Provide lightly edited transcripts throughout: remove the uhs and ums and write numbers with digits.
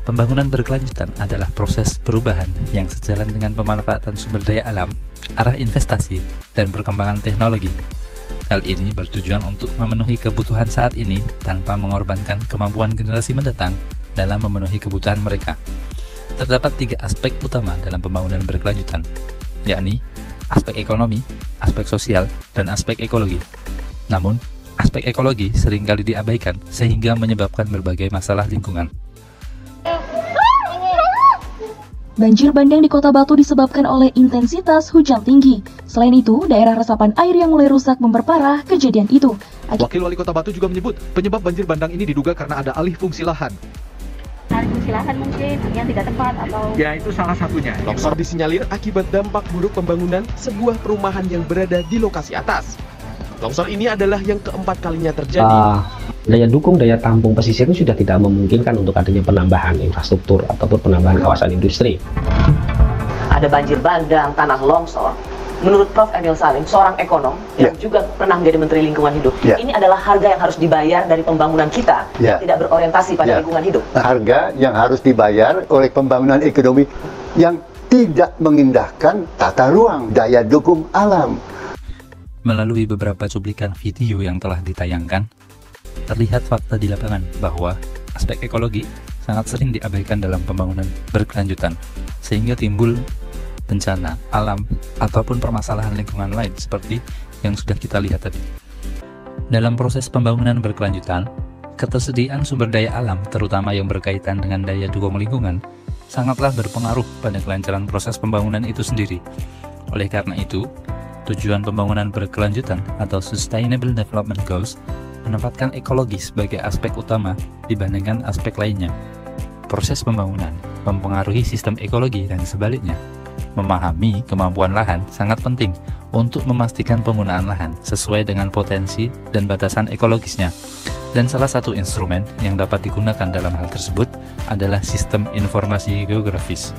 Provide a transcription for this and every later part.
Pembangunan berkelanjutan adalah proses perubahan yang sejalan dengan pemanfaatan sumber daya alam, arah investasi, dan perkembangan teknologi. Hal ini bertujuan untuk memenuhi kebutuhan saat ini tanpa mengorbankan kemampuan generasi mendatang dalam memenuhi kebutuhan mereka. Terdapat 3 aspek utama dalam pembangunan berkelanjutan, yakni aspek ekonomi, aspek sosial, dan aspek ekologi. Namun, aspek ekologi seringkali diabaikan sehingga menyebabkan berbagai masalah lingkungan. Banjir bandang di Kota Batu disebabkan oleh intensitas hujan tinggi. Selain itu, daerah resapan air yang mulai rusak memperparah kejadian itu. Wakil Wali Kota Batu juga menyebut penyebab banjir bandang ini diduga karena ada alih fungsi lahan. Alih fungsi lahan mungkin yang tidak tepat atau... Ya, itu salah satunya. Longsor disinyalir akibat dampak buruk pembangunan sebuah perumahan yang berada di lokasi atas. Longsor ini adalah yang keempat kalinya terjadi. Daya dukung, daya tampung pesisir itu sudah tidak memungkinkan untuk adanya penambahan infrastruktur ataupun penambahan kawasan industri. Ada banjir bandang, tanah longsor. Menurut Prof. Emil Salim, seorang ekonom yang juga pernah menjadi Menteri Lingkungan Hidup, ini adalah harga yang harus dibayar dari pembangunan kita yang tidak berorientasi pada lingkungan hidup. Harga yang harus dibayar oleh pembangunan ekonomi yang tidak mengindahkan tata ruang, daya dukung alam. Melalui beberapa cuplikan video yang telah ditayangkan, terlihat fakta di lapangan bahwa aspek ekologi sangat sering diabaikan dalam pembangunan berkelanjutan, sehingga timbul bencana alam ataupun permasalahan lingkungan lain seperti yang sudah kita lihat tadi. Dalam proses pembangunan berkelanjutan, ketersediaan sumber daya alam, terutama yang berkaitan dengan daya dukung lingkungan, sangatlah berpengaruh pada kelancaran proses pembangunan itu sendiri. Oleh karena itu, tujuan pembangunan berkelanjutan atau Sustainable Development Goals menempatkan ekologi sebagai aspek utama dibandingkan aspek lainnya. Proses pembangunan mempengaruhi sistem ekologi dan sebaliknya. Memahami kemampuan lahan sangat penting untuk memastikan penggunaan lahan sesuai dengan potensi dan batasan ekologisnya. Dan salah satu instrumen yang dapat digunakan dalam hal tersebut adalah sistem informasi geografis.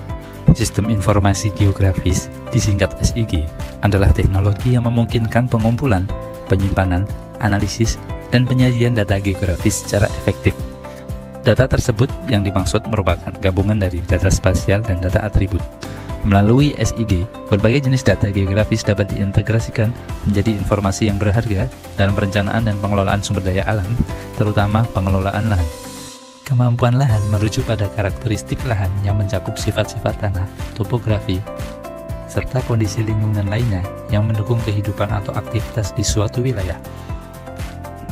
Sistem informasi geografis, disingkat SIG, adalah teknologi yang memungkinkan pengumpulan, penyimpanan, analisis, dan penyajian data geografis secara efektif. Data tersebut yang dimaksud merupakan gabungan dari data spasial dan data atribut. Melalui SIG, berbagai jenis data geografis dapat diintegrasikan menjadi informasi yang berharga dalam perencanaan dan pengelolaan sumber daya alam, terutama pengelolaan lahan. Kemampuan lahan merujuk pada karakteristik lahan yang mencakup sifat-sifat tanah, topografi, serta kondisi lingkungan lainnya yang mendukung kehidupan atau aktivitas di suatu wilayah.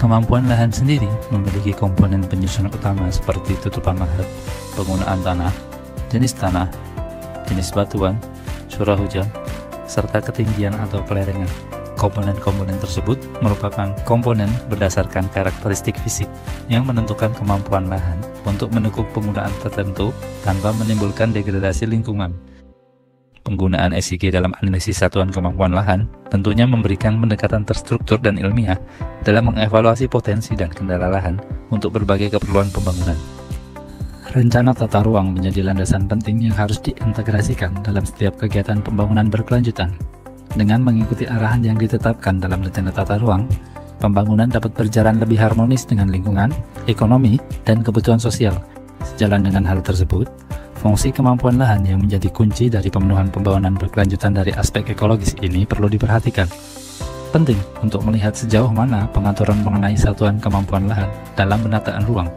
Kemampuan lahan sendiri memiliki komponen penyusun utama seperti tutupan lahan, penggunaan tanah, jenis batuan, curah hujan, serta ketinggian atau kelerengan. Komponen-komponen tersebut merupakan komponen berdasarkan karakteristik fisik yang menentukan kemampuan lahan untuk mendukung penggunaan tertentu tanpa menimbulkan degradasi lingkungan. Penggunaan SIG dalam analisis satuan kemampuan lahan tentunya memberikan pendekatan terstruktur dan ilmiah dalam mengevaluasi potensi dan kendala lahan untuk berbagai keperluan pembangunan. Rencana tata ruang menjadi landasan penting yang harus diintegrasikan dalam setiap kegiatan pembangunan berkelanjutan. Dengan mengikuti arahan yang ditetapkan dalam rencana tata ruang, pembangunan dapat berjalan lebih harmonis dengan lingkungan, ekonomi, dan kebutuhan sosial. Sejalan dengan hal tersebut, fungsi kemampuan lahan yang menjadi kunci dari pemenuhan pembangunan berkelanjutan dari aspek ekologis ini perlu diperhatikan. Penting untuk melihat sejauh mana pengaturan mengenai satuan kemampuan lahan dalam penataan ruang.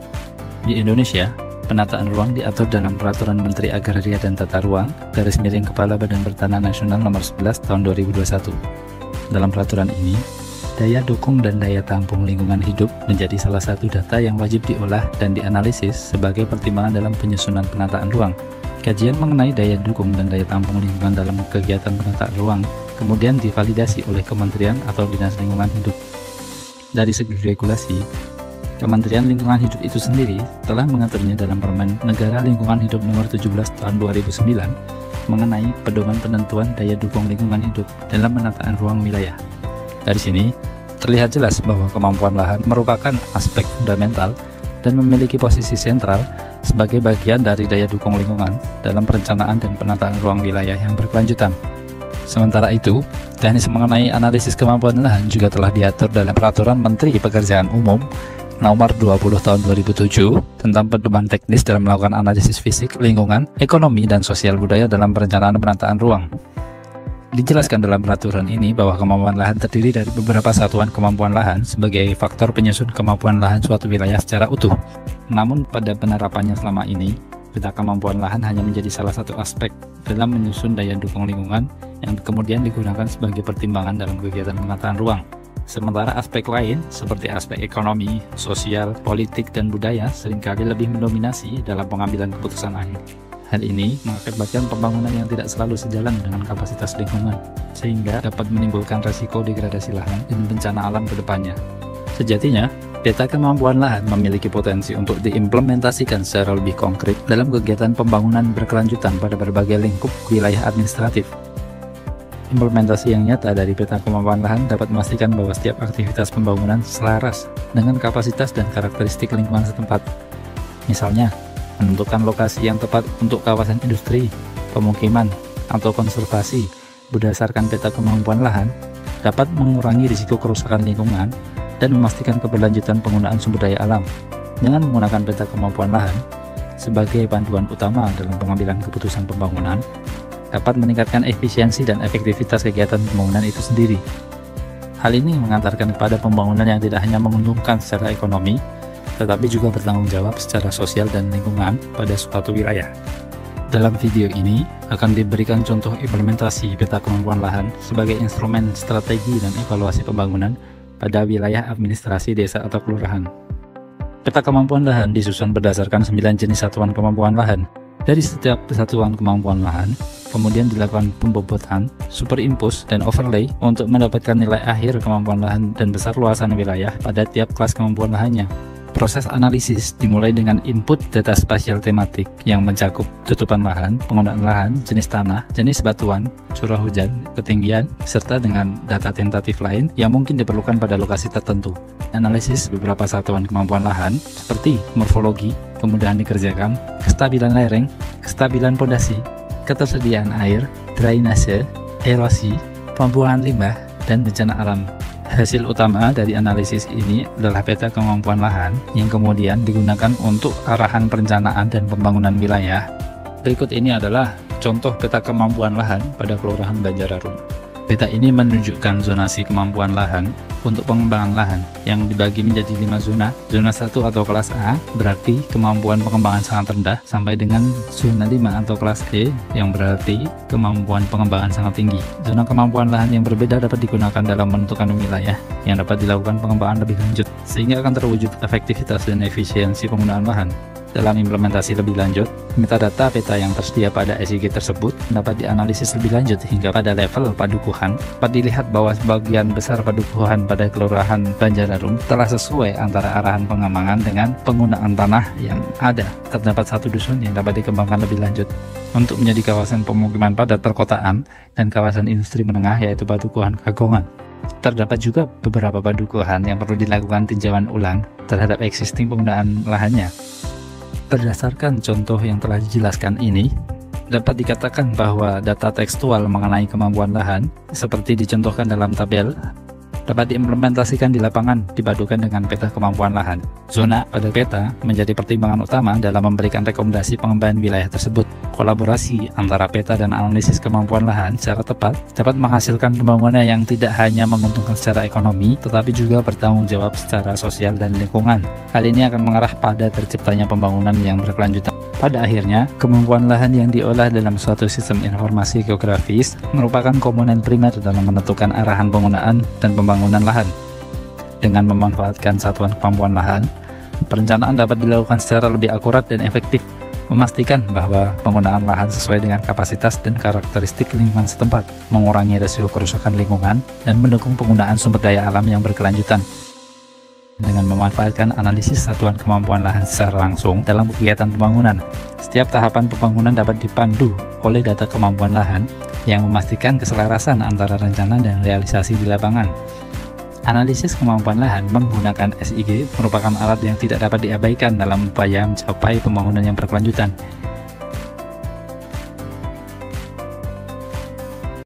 Di Indonesia, penataan ruang diatur dalam Peraturan Menteri Agraria dan Tata Ruang Kepala Badan Pertanahan Nasional Nomor 11 Tahun 2021. Dalam peraturan ini, daya dukung dan daya tampung lingkungan hidup menjadi salah satu data yang wajib diolah dan dianalisis sebagai pertimbangan dalam penyusunan penataan ruang. Kajian mengenai daya dukung dan daya tampung lingkungan dalam kegiatan penataan ruang kemudian divalidasi oleh Kementerian atau Dinas Lingkungan Hidup. Dari segi regulasi, Kementerian Lingkungan Hidup itu sendiri telah mengaturnya dalam Permen Negara Lingkungan Hidup Nomor 17 Tahun 2009 mengenai pedoman penentuan daya dukung lingkungan hidup dalam penataan ruang wilayah. Dari sini, terlihat jelas bahwa kemampuan lahan merupakan aspek fundamental dan memiliki posisi sentral sebagai bagian dari daya dukung lingkungan dalam perencanaan dan penataan ruang wilayah yang berkelanjutan. Sementara itu, teknis mengenai analisis kemampuan lahan juga telah diatur dalam Peraturan Menteri Pekerjaan Umum Nomor 20 tahun 2007 tentang pedoman teknis dalam melakukan analisis fisik, lingkungan, ekonomi, dan sosial budaya dalam perencanaan penataan ruang. Dijelaskan dalam peraturan ini bahwa kemampuan lahan terdiri dari beberapa satuan kemampuan lahan sebagai faktor penyusun kemampuan lahan suatu wilayah secara utuh. Namun pada penerapannya selama ini, peta kemampuan lahan hanya menjadi salah satu aspek dalam menyusun daya dukung lingkungan yang kemudian digunakan sebagai pertimbangan dalam kegiatan penataan ruang. Sementara aspek lain seperti aspek ekonomi, sosial, politik, dan budaya seringkali lebih mendominasi dalam pengambilan keputusan akhir. Hal ini mengakibatkan pembangunan yang tidak selalu sejalan dengan kapasitas lingkungan, sehingga dapat menimbulkan resiko degradasi lahan dan bencana alam ke depannya. Sejatinya, peta kemampuan lahan memiliki potensi untuk diimplementasikan secara lebih konkret dalam kegiatan pembangunan berkelanjutan pada berbagai lingkup wilayah administratif. Implementasi yang nyata dari peta kemampuan lahan dapat memastikan bahwa setiap aktivitas pembangunan selaras dengan kapasitas dan karakteristik lingkungan setempat. Misalnya, menentukan lokasi yang tepat untuk kawasan industri, pemukiman, atau konservasi berdasarkan peta kemampuan lahan dapat mengurangi risiko kerusakan lingkungan dan memastikan keberlanjutan penggunaan sumber daya alam. Dengan menggunakan peta kemampuan lahan sebagai panduan utama dalam pengambilan keputusan pembangunan, dapat meningkatkan efisiensi dan efektivitas kegiatan pembangunan itu sendiri. Hal ini mengantarkan kepada pembangunan yang tidak hanya menguntungkan secara ekonomi, tetapi juga bertanggung jawab secara sosial dan lingkungan pada suatu wilayah. Dalam video ini akan diberikan contoh implementasi peta kemampuan lahan sebagai instrumen strategi dan evaluasi pembangunan pada wilayah administrasi desa atau kelurahan. Peta kemampuan lahan disusun berdasarkan 9 jenis satuan kemampuan lahan. Dari setiap satuan kemampuan lahan, kemudian dilakukan pembobotan, superimpose, dan overlay untuk mendapatkan nilai akhir kemampuan lahan dan besar luasan wilayah pada tiap kelas kemampuan lahannya. Proses analisis dimulai dengan input data spasial tematik yang mencakup tutupan lahan, penggunaan lahan, jenis tanah, jenis batuan, curah hujan, ketinggian, serta dengan data tentatif lain yang mungkin diperlukan pada lokasi tertentu. Analisis beberapa satuan kemampuan lahan seperti morfologi, kemudahan dikerjakan, kestabilan lereng, kestabilan pondasi, ketersediaan air, drainase, erosi, pembuangan limbah, dan bencana alam. Hasil utama dari analisis ini adalah peta kemampuan lahan yang kemudian digunakan untuk arahan perencanaan dan pembangunan wilayah. Berikut ini adalah contoh peta kemampuan lahan pada Kelurahan Banjararum. Peta ini menunjukkan zonasi kemampuan lahan untuk pengembangan lahan yang dibagi menjadi 5 zona. Zona 1 atau kelas A berarti kemampuan pengembangan sangat rendah sampai dengan zona 5 atau kelas E yang berarti kemampuan pengembangan sangat tinggi. Zona kemampuan lahan yang berbeda dapat digunakan dalam menentukan wilayah yang dapat dilakukan pengembangan lebih lanjut sehingga akan terwujud efektivitas dan efisiensi penggunaan lahan. Dalam implementasi lebih lanjut, metadata peta yang tersedia pada SIG tersebut dapat dianalisis lebih lanjut hingga pada level padukuhan. Dapat dilihat bahwa sebagian besar padukuhan pada Kelurahan Banjararum telah sesuai antara arahan pengembangan dengan penggunaan tanah yang ada. Terdapat satu dusun yang dapat dikembangkan lebih lanjut untuk menjadi kawasan pemukiman padat perkotaan dan kawasan industri menengah, yaitu Padukuhan Kagongan. Terdapat juga beberapa padukuhan yang perlu dilakukan tinjauan ulang terhadap existing penggunaan lahannya. Berdasarkan contoh yang telah dijelaskan ini, dapat dikatakan bahwa data tekstual mengenai kemampuan lahan, seperti dicontohkan dalam tabel, dapat diimplementasikan di lapangan dipadukan dengan peta kemampuan lahan. Zona pada peta menjadi pertimbangan utama dalam memberikan rekomendasi pengembangan wilayah tersebut. Kolaborasi antara peta dan analisis kemampuan lahan secara tepat dapat menghasilkan pembangunan yang tidak hanya menguntungkan secara ekonomi, tetapi juga bertanggung jawab secara sosial dan lingkungan. Hal ini akan mengarah pada terciptanya pembangunan yang berkelanjutan. Pada akhirnya, kemampuan lahan yang diolah dalam suatu sistem informasi geografis merupakan komponen primer dalam menentukan arahan penggunaan dan pembangunan lahan. Dengan memanfaatkan satuan kemampuan lahan, perencanaan dapat dilakukan secara lebih akurat dan efektif, memastikan bahwa penggunaan lahan sesuai dengan kapasitas dan karakteristik lingkungan setempat, mengurangi risiko kerusakan lingkungan, dan mendukung penggunaan sumber daya alam yang berkelanjutan. Dengan memanfaatkan analisis satuan kemampuan lahan secara langsung dalam kegiatan pembangunan, setiap tahapan pembangunan dapat dipandu oleh data kemampuan lahan yang memastikan keselarasan antara rencana dan realisasi di lapangan. Analisis kemampuan lahan menggunakan SIG merupakan alat yang tidak dapat diabaikan dalam upaya mencapai pembangunan yang berkelanjutan.